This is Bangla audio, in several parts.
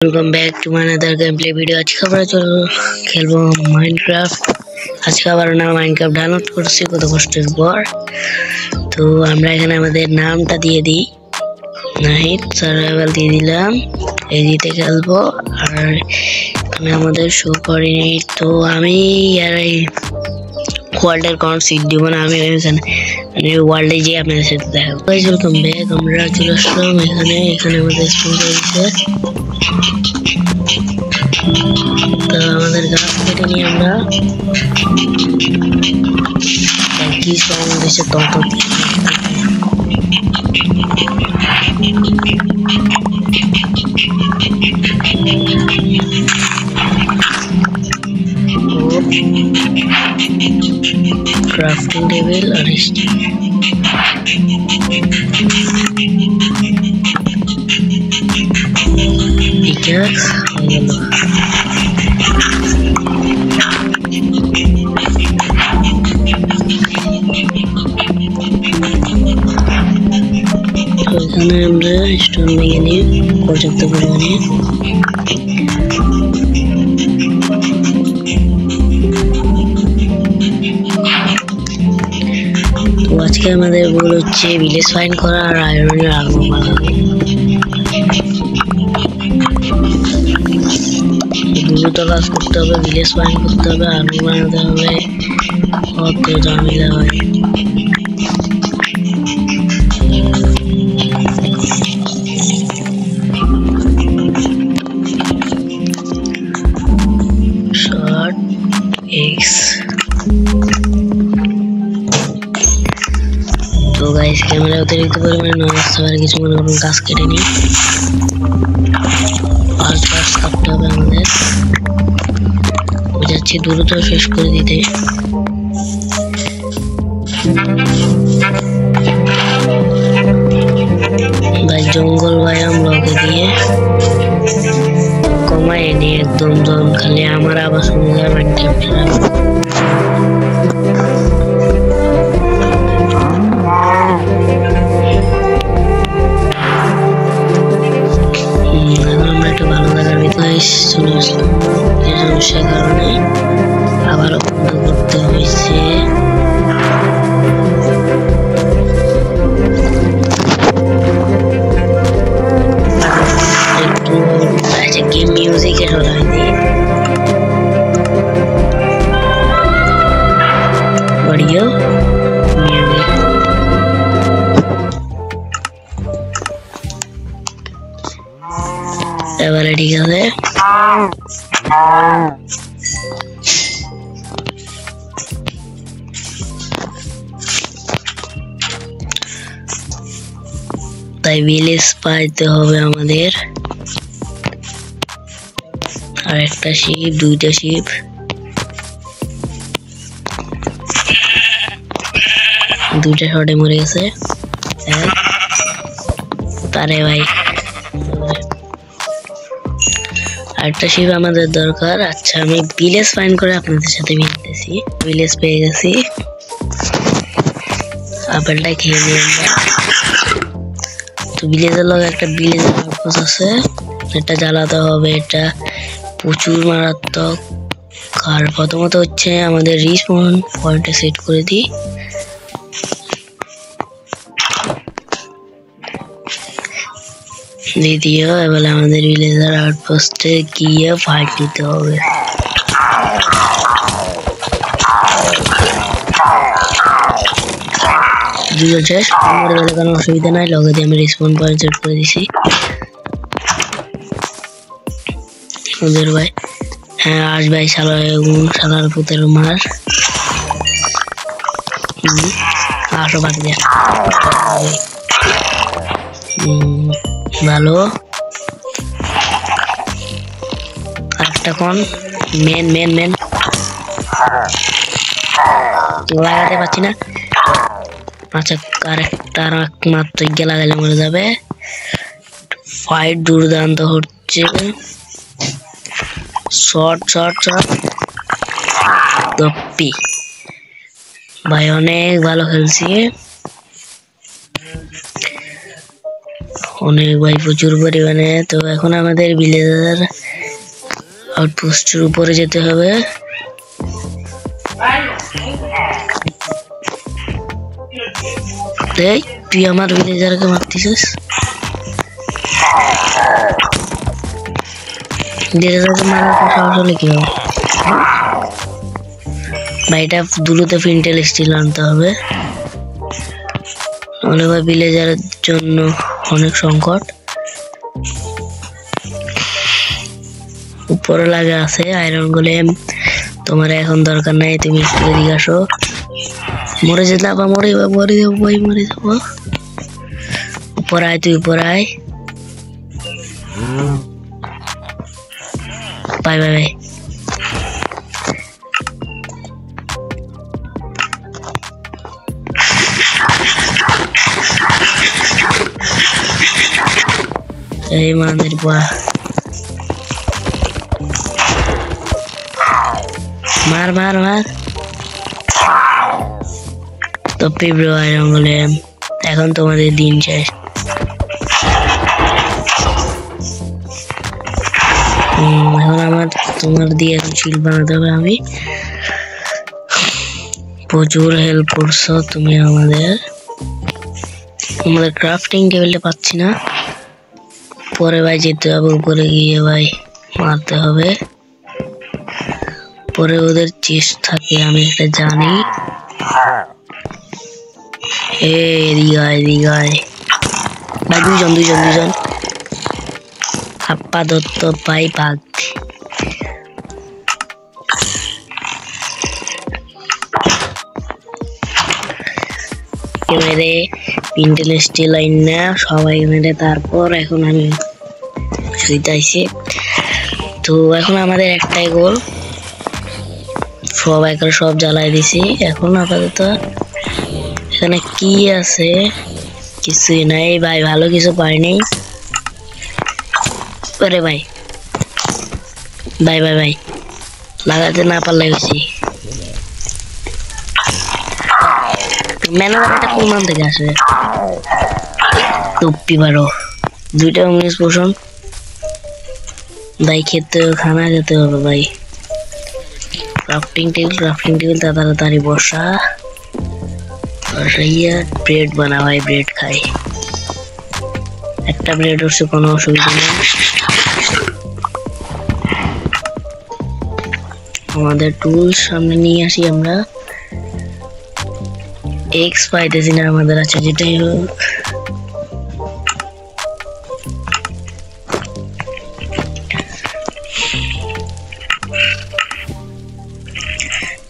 Welcome back to my another game play video. आज के আমরা খেলবো মাইনক্রাফট। আজকে আবার না মাইনক্রাফট ডাউনলোড করছি কত কষ্টের পর। তো আমরা এখানে আমাদের নামটা দিয়ে দিই, নাইট সার্ভাইভাল দিয়ে দিলাম। এই দিতে খেলবো আর এখানে আমাদের শো করেনি। তো আমি আর এই ওয়ার্ল্ডের কোন সিট দিব না, আমি এখানে মানে ওয়ার্ল্ডে যে আপনাদের সাথে দেখা করব। ওয়েলকাম ব্যাক, আমরা চলে আসলাম এখানে আমাদের স্পন হয়েছে। তো আমাদের গাছ কেটে নিয়ে আমরা কি সব দেশে তত ক্রাফটিং টেবিল আর পিকাক্স হয়ে গেল। এখানে আমরা স্টোন ভেঙে নিই পর্যাপ্ত পরিমাণে। তো আজকে আমাদের গোল হচ্ছে ভিলেজ ফাইন্ড করা আর আয়রনের আগুন বানানো। দ্রুত কাজ করতে হবে, ভিলেজ ফাইন্ড করতে হবে, আগুন বানাতে হবে, কত ঝামেলা হয়। তো গাইস ক্যামেরা অতিরিক্ত পরিমাণে নয়েজ আর কিছু মনে করুন গাছ কেটে নিই। ফার্স্ট কাটতে হবে আমাদের, বুঝাচ্ছি দ্রুত শেষ করে দিতে। ভাই জঙ্গল বায়াম লগে দিয়ে কমায় নিয়ে একদম জন খালি আমার আবার শুনে যায় মাইনক্রাফটের। চলে আসলাম, এই সমস্যার কারণে আবারও বন্ধ করতে হয়েছে। আচ্ছা গেম মিউজিকে সরাই দিই অডিও মিউজিক। এবারে ঠিক আছে। তাই ভিলেজ পাইতে হবে আমাদের। আর একটা শিপ, দুইটা শিপ। দুইটা শটে মরে গেছে। তারে ভাই আরেকটা শিপ আমাদের দরকার। আচ্ছা আমি ভিলেজ ফাইন্ড করে আপনাদের সাথে মিলতেছি। ভিলেজ পেয়ে গেছি, আপেলটা খেয়ে নিই আমরা। তো ভিলেজের লগে একটা ভিলেজের পারপাস আছে, এটা জ্বালাতে হবে। এটা প্রচুর মারাত্মক। আর প্রথমত হচ্ছে আমাদের রিস্পন পয়েন্টে সেট করে দিই। দ্বিতীয় এবার আমাদের ভিলেজের আউটপোস্টে গিয়ে ফাইট দিতে হবে। দুজন শেষ, মরে গেলে কোনো অসুবিধা নাই, লগে দিয়ে আমি রিসপন পয়েন্ট সেট করে দিছি। ওদের ভাই হ্যাঁ আস ভাই শালার পুতের মার আসো বাকি দেখ ভালো। আরেকটা কোন মেন লাগাতে পারছি না। আচ্ছা আরেকটা মাত্র লাগালে মরে যাবে। ফাইট দুর্দান্ত হচ্ছে, শর্ট টপি ভাই অনেক ভালো খেলছি। অনেক ভাই, প্রচুর পরিমাণে। তো এখন আমাদের ভিলেজার আউটপোস্টের উপরে যেতে হবে। এই তুই আমার ভিলেজারকে মারতেছিস? ভিলেজারকে মারার কথা আসলে কি হবে ভাই? এটা দ্রুত ফিন্টেল স্টিল আনতে হবে, নাহলে ভাই ভিলেজারের জন্য অনেক সংকট। উপরে লাগে আছে আয়রন গোলেম, তোমার এখন দরকার নাই, তুমি একটু এদিকে আসো। মরে যেতে আবার মরে যাবো ভাই, মরে যাবো। উপর আয়, তুই উপর আয়। Bye bye bye. এই মানের বুয়া, মার মার মার। তো পিঁপড়ে আয়রন গোলেম, এখন তোমাদের দিন শেষ। এখন আমার তোমার দিয়ে এখন শিল্ড বানাতে হবে। আমি প্রচুর হেল্প করছো তুমি আমাদের ক্রাফটিং টেবিলটা পাচ্ছি না। পরে ভাই যেতে হবে উপরে, গিয়ে ভাই মারতে হবে। পরে ওদের চেস্ট থাকে, আমি একটা জানি। এদিকে ভাই, দুইজন আপাতত পাই ভাগ। এবারে পিন্টেল স্টিল লাইন না সবাই মেরে, তারপর এখন আমি শুইতেছি। তো এখন আমাদের একটাই গোল, সবাই করে সব জ্বালাই দিছি। এখন আপাতত এখানে কি আছে? কিছুই নাই ভাই, ভালো কিছু পাইনি। আরে ভাই ভাই ভাই ভাই, লাগাতে না পারলে গেছি। ম্যানেজারটা কোন নাম থেকে আসে? টুপ্পি বারো, দুইটা ইংলিশ পোষণ ভাই। খানা খেতে হবে ভাই। ক্রাফটিং টেবিল তাড়াতাড়ি বসা। ব্রেড বানা ভাই, ব্রেড খাই। একটা ব্রেড হচ্ছে, কোনো অসুবিধা নেই। আমাদের টুলস সামনে নিয়ে আসি আমরা। এক্স পাইতেছি না আমাদের, আছে যেটাই হোক।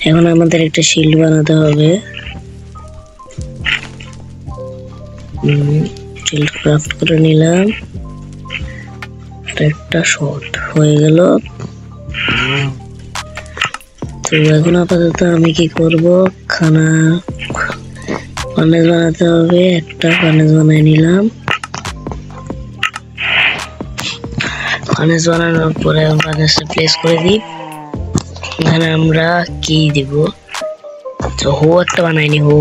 এখন আমাদের একটা শিল্ড বানাতে হবে। শিল্ড ক্রাফট করে নিলাম, একটা শট হয়ে গেল। তো এখন আপাতত আমি কি করব, ফার্নেস বানাতে হবে। একটা ফার্নেস বানিয়ে নিলাম। ফার্নেস বানানোর পরে ফার্নেসটা প্লেস করে দিই। এখানে আমরা কি দিব? তো একটা বানাইনি, হো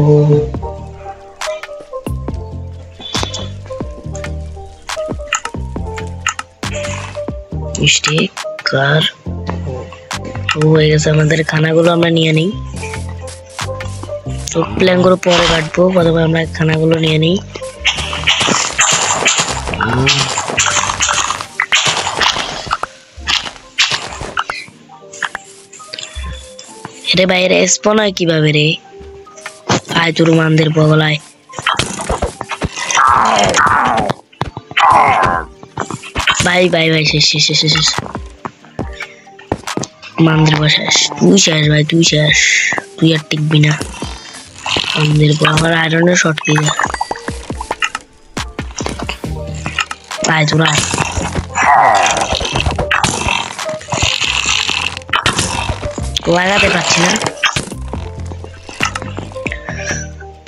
মিস্টেক কার হয়ে গেছে। আমাদের খানাগুলো আমরা নিয়ে নিই। তো প্ল্যানগুলো পরে কাটবো, প্রথমে আমরা খানাগুলো নিয়ে নিই। রে বাইরে স্পন হয় কিভাবে রে? আয় তোর মানদের বগলায়। ভাই ভাই ভাই, শেষ। মানদের শেষ, তুই শেষ ভাই, তুই শেষ। তুই আর টিকবি না। মানদের আমার আয়রনের শর্ট কি যা। আয় তোর আয়। লাগাতে পারছি না।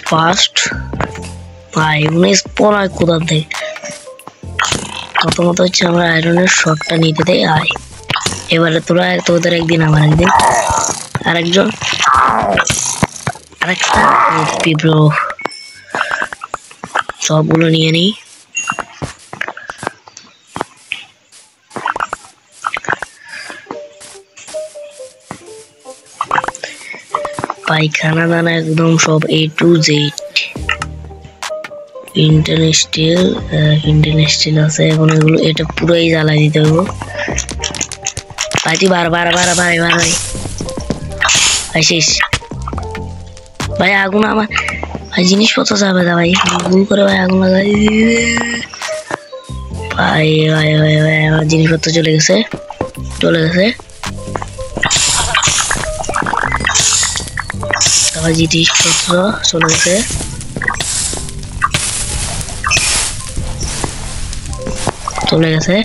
ফার্স্ট ভাই 19 কোথা থেকে? প্রথমত হচ্ছে আমরা আয়রনের শটটা নিতে দেই। আয় এবারে তোরা, তোদের একদিন আমার একদিন। আরেকজন, আরেকটা পিঁপড়ো, সবগুলো নিয়ে নিই। পায়খানা দানা একদম সব A to Z। ইন্টারনেস্টিল আছে, এখন এগুলো এটা পুরোই জ্বালাই দিতে হবে ভাই। তুই ভাই শেষ ভাই। আগুন আমার ভাই, জিনিসপত্র যাবে না ভাই, ভুল করে ভাই আগুন লাগাই ভাই। আমার জিনিসপত্র চলে গেছে। আমার জিনিসপত্র চলে গেছে।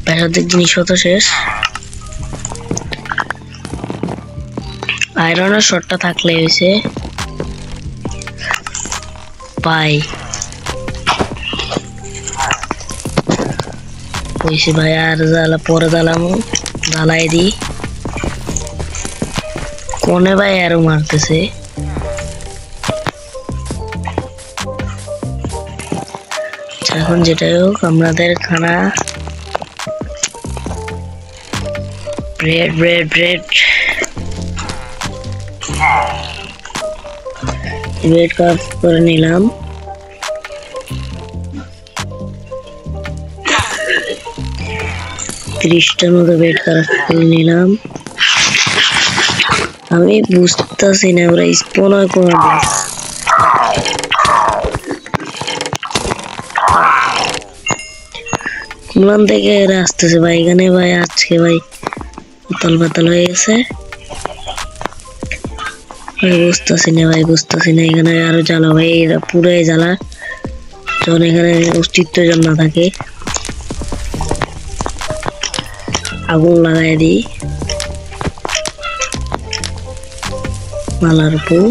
প্রাসাদিক জিনিসপত্র শেষ। আয়রনের শটটা থাকলে হয়েছে ভাই। ভাই আর পরে জ্বালাই দি কোনে ভাই আরো মারতেছে। এখন যেটাই হোক আমাদের খানা ব্রেড কাপ করে নিলাম। ত্রিশটার মতো ব্রেড কাপ করে নিলাম। আমি বুঝতেছি না ওরা স্পন হয় কোন থেকে আসতেছে ভাই। এখানে ভাই আজকে ভাই পাতাল হয়ে গেছে। বুঝতেছি না এখানে আরো জ্বালা ভাই, এরা পুরাই জ্বালা। যখন এখানে অস্তিত্ব যেন না থাকে আগুন লাগাই দিই মালার উপর।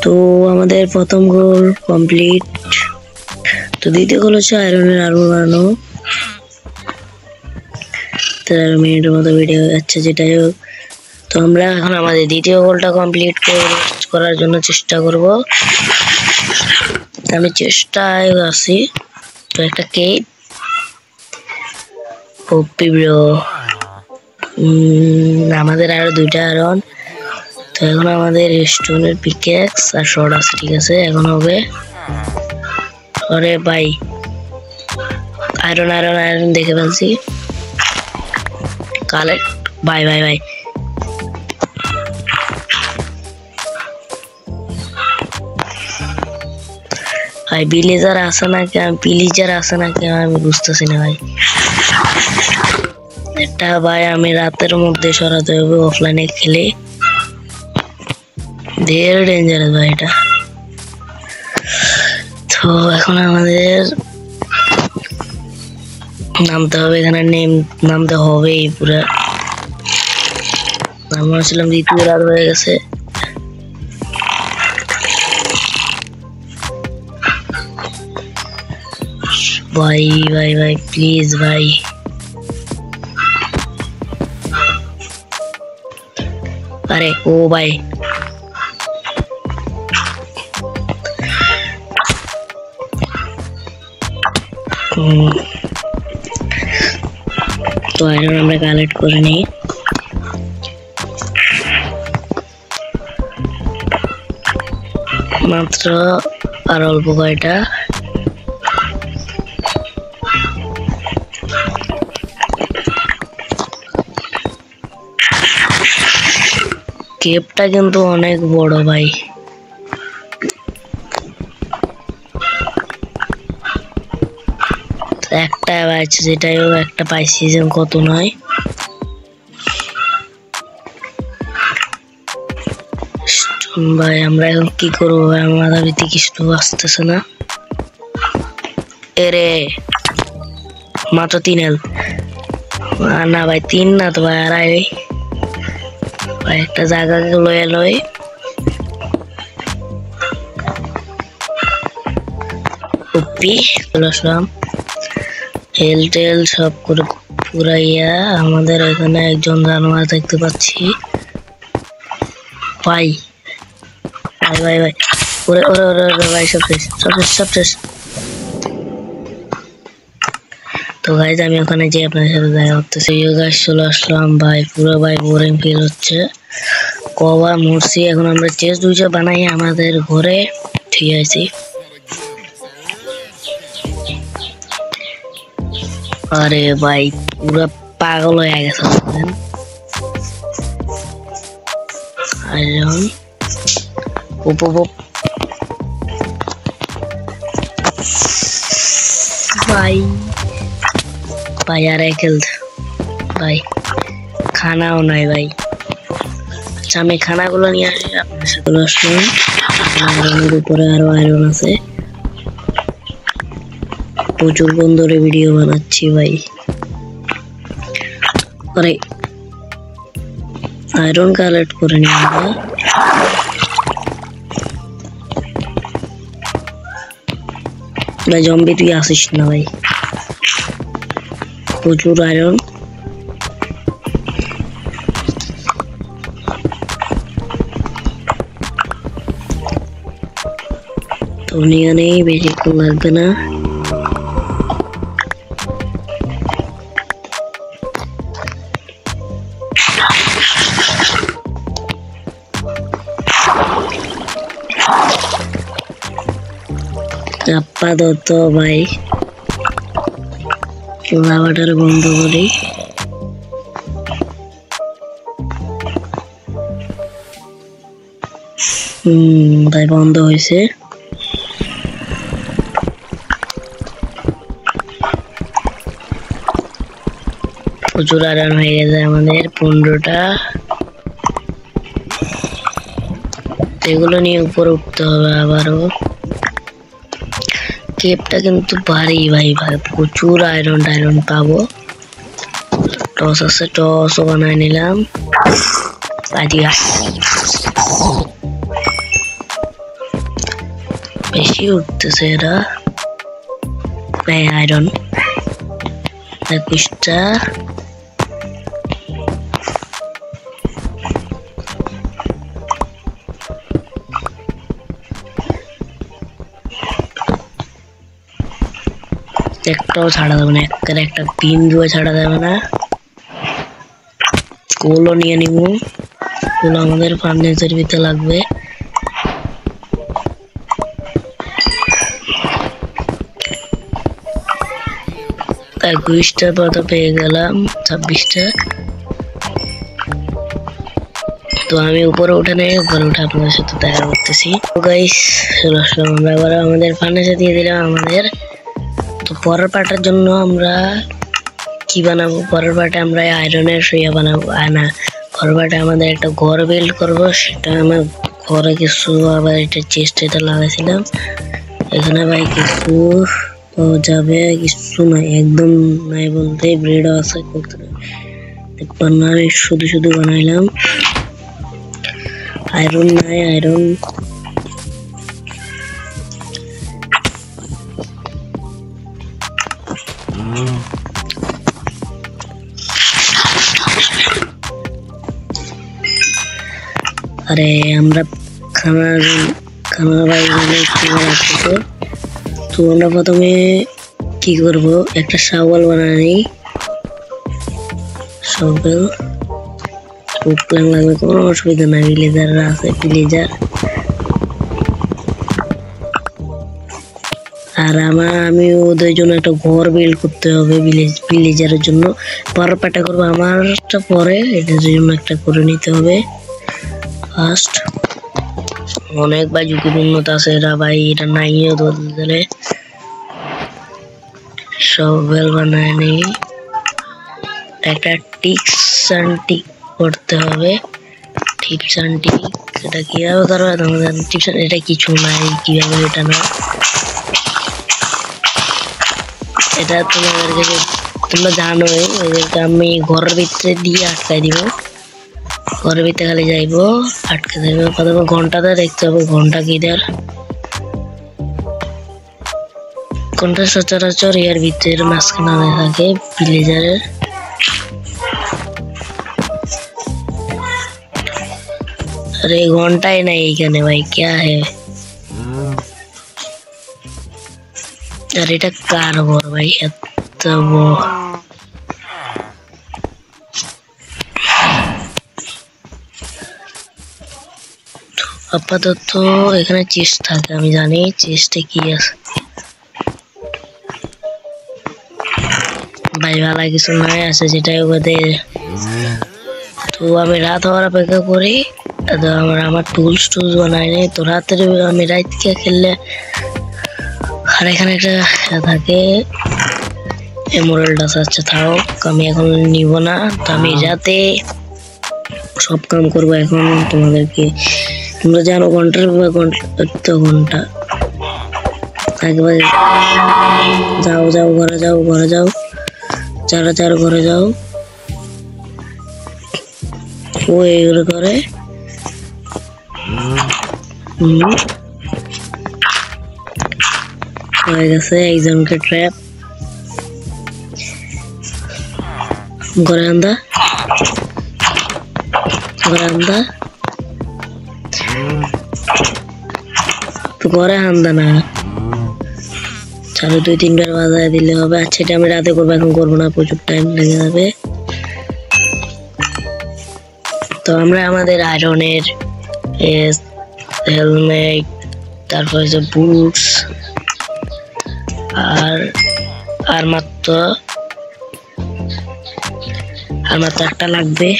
তো আমাদের প্রথম গোল কমপ্লিট। তো দ্বিতীয় গোল হচ্ছে আয়রনের আর্মর বানানো। 13 মিনিটের মতো ভিডিও যাচ্ছে, যেটাই হোক। তো আমরা এখন আমাদের দ্বিতীয় গোলটা কমপ্লিট করার জন্য চেষ্টা করব। আমি চেষ্টায় আছি। তো একটা কেক আমাদের আরো 2টা আয়রন। তো এখন আমাদের স্টোনের পিকেক্স আর শর্ট আছে, ঠিক আছে। এখন হবে আরে ভাই আয়রন দেখে ফেলছি। কালেক্ট ভাই ভিলেজার আছে নাকি আমি বুঝতেছি না ভাই। এটা ভাই আমি রাতের মধ্যে সরাতে হবে অফলাইনে খেলে। ভেরি ডেঞ্জারাস ভাই এটা। তো এখন আমাদের নামতে হবে, এখানে নামতে হবে পুরা। আমরা ছিলাম দ্বিতীয় রাত হয়ে গেছে। ভাই প্লিজ ভাই। আরে ও ভাই তো আয়রন আমরা কালেক্ট করে নিই। মাত্র আর অল্প কয়টা। কেপটা কিন্তু অনেক বড় ভাই। একটা আছে, যেটাই হোক একটা পাইছি, যে কত নয়। ভাই আমরা এখন কি করবো ভাই, আমার মাথার ভিতরে কিছু আসতেছে না। এরে মাত্র 3 হেলথ না ভাই, 3 না তো ভাই, 2.5 ভাই। একটা জায়গাকে লয় কপি আসলাম। হেল সব করে পুরাইয়া আমাদের এখানে একজন জানোয়ার দেখতে পাচ্ছি ভাই। ওরে ভাই সব শেষ। তো তো গাইজ আমি ওখানে যে আপনাদের সাথে দেখা করতেছি। গাইজ চলে আসলাম ভাই, পুরো ভাই বোরিং ফিল হচ্ছে, কবার মরছি। এখন আমরা চেস্ট দুইটা বানাই আমাদের ঘরে, ঠিক আছে। আরে ভাই পুরো পাগল হয়ে গেছে আয়রন ভাই ভাই আর খেল ভাই, খানাও নাই ভাই। আচ্ছা আমি খানাগুলো নিয়ে আসি আপনার সাথে আসলাম। আয়রনের উপরে আরো আয়রন আছে, প্রচুর বন্ধরে ভিডিও বানাচ্ছি ভাই। আরে আয়রন কালেক্ট করে নিই আমরা। ভাই জম্বি তুই আসিস না ভাই, প্রচুর আয়রন। তো নিয়ে নেই, বেশিক্ষণ লাগবে না। আপাতত ভাই লাভাটার বন্ধ করি। ভাই বন্ধ হয়েছে। প্রচুর আয়রন হয়ে গেছে আমাদের 15টা। এগুলো নিয়ে উপরে উঠতে হবে আবারও। কেপটা কিন্তু ভারী ভাই, প্রচুর আয়রন পাবো। টস আছে, টসও বানায় নিলাম। বেশি উঠতেছে এরা। আয়রন 21টা। একটাও ছাড়া যাবে না, একটা পিন দিয়ে ছাড়া যাবে না। কোলও নিয়ে নিব, কোল আমাদের ফার্নিচার ভিতরে লাগবে। তাই 21টা পর্যন্ত পেয়ে গেলাম, 26টা। তো আমি উপরে উঠে নেই, উপরে উঠে আপনাদের সাথে দেখা করতেছি। তো গাইস চলে আসলাম আমরা, এবার আমাদের ফার্নিচার দিয়ে দিলাম আমাদের। তো পরের পার্টের জন্য আমরা কি বানাবো, পরের পার্টে আমরা আয়রনের শুয়া বানাবো। না, পরের পার্টে আমাদের একটা ঘর বিল্ড করবো। সেটা আমার ঘরে কিছু আবার এটা চেস্ট এটা লাগাইছিলাম। এখানে ভাই কিছু যাবে, কিছু নাই, একদম নাই বলতে ব্রেডও আছে করতে না, শুধু শুধু বানাইলাম। আয়রন নাই, আয়রন আরে আমরা খানা ভাই রাখতেছে। তো আমরা প্রথমে কি করব, একটা শাওয়াল বানাই। শাওয়াল প্ল্যান লাগবে, কোনো অসুবিধা নাই, ভিলেজার আছে, ভিলেজার। আর আমি ওদের জন্য একটা ঘর বিল্ড করতে হবে, ভিলেজারের জন্য। পরের পাটা করবো আমারটা পরে, এটার জন্য একটা করে নিতে হবে ফার্স্ট। অনেক ভাই ঝুঁকিপূর্ণ আছে এরা ভাই, এটা নাইও দিলে সবেল বানায় নি। একটা টিপস অ্যান্ড টিক করতে হবে, টিপস অ্যান্ড টিক। এটা কিভাবে করবে তোমাদের টিপস, এটা কিছু নাই, কিভাবে এটা না, এটা তোমাদেরকে তোমরা জানোই। এদেরকে আমি ঘরের ভিতরে দিয়ে আটকাই দিব, ঘরের ভিতরে খালি যাইবো, আটকে যাইবো। প্রথমে ঘন্টাটা দেখতে হবে, ঘন্টা কিধার, ঘন্টা সচরাচর এর ভিতরে মাঝখানে থাকে ভিলেজারের। अरे घंटा ही नहीं कहने भाई, क्या है अरे এটা কার ঘর ভাই, যাবো। আপাতত এখানে চেস্ট থাকে, আমি জানি চেস্টে কি আছে। ভাই ভালো কিছু নাই আছে যেটাই ওদের। তো আমি রাত হওয়ার অপেক্ষা করি। আমার টুলস বানাই নাই তো রাতের আমি রাতকে খেললে। আর এখানে একটা থাকে এমরাল্ড আছে, থাও আমি এখন নিব না। তো আমি রাতে সব কাম করবো। এখন তোমাদেরকে তোমরা জানো ঘন্টার ঘন্টা একবারে যাও যাও ঘরে যাও, ঘরে যাও, চারা চার ঘরে যাও। ও এগুলো করে হয়ে গেছে একজনকে ট্র্যাপ। ঘরে আন্দা, ঘরে আন্দা, তো ঘরে আন্দা না, চালু 2-3 বার বাজায় দিলে হবে। আচ্ছা এটা আমি রাতে করবো, এখন করবো না, প্রচুর টাইম লেগে যাবে। তো আমরা আমাদের আয়রনের হেলমেট, তারপর হচ্ছে বুটস আর মাত্র একটা লাগবে।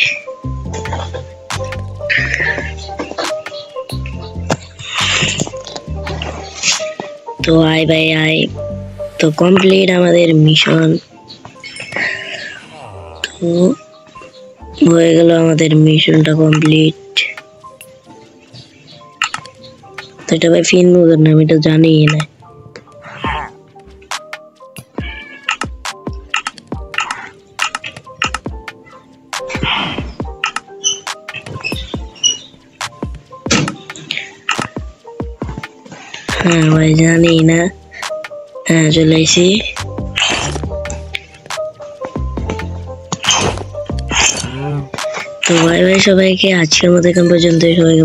তো আয় ভাই আয়। তো কমপ্লিট আমাদের মিশন। তো হয়ে গেল আমাদের মিশনটা কমপ্লিট। তো এটা ভাই ফিন মুগের না, আমি এটা জানি না। হ্যাঁ ভাই জানি না। হ্যাঁ চলে এসেছি। তো ভাই সবাইকে আজকের মতো এখন পর্যন্ত, সবাইকে